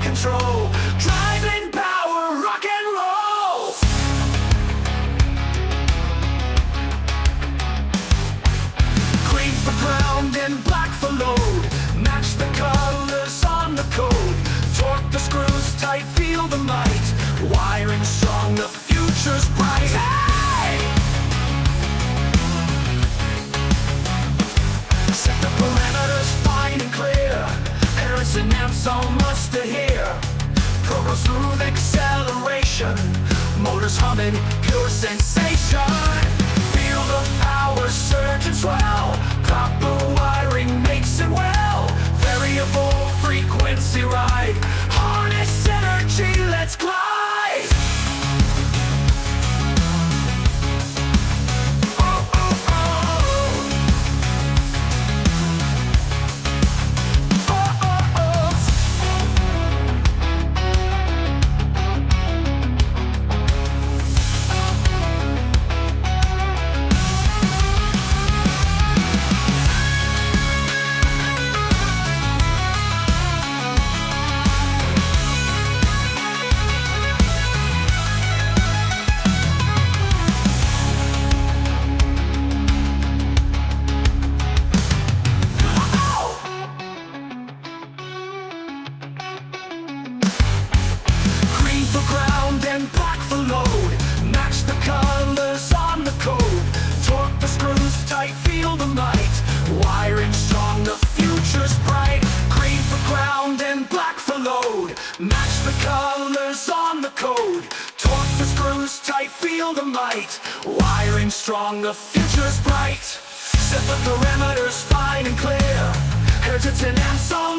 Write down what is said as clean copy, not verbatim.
control. Driving power, rock and roll. Green for ground and black for load. Match the colors on the code. Torque the screws tight, feel the might. Wiring strong, the future's bright. Hey! Set the parameters fine and clear. Parents and amps all must adhere. Program smooth acceleration. Motors humming, pure sensation. Feel the power surge and swell. Copper wiring makes it well. Variable frequency ride. Harness energy, let's glide. Oh, oh, oh. Oh, oh, oh. Green for ground and black for load. Match the colors on the code. Torque the screws tight, feel the might. Wiring strong, the future's bright. Green for ground and black for load. Match the colors on the code. Torque the screws tight, feel the might. Wiring strong, the future's bright. Set the parameters fine and clear. Heritage and amps all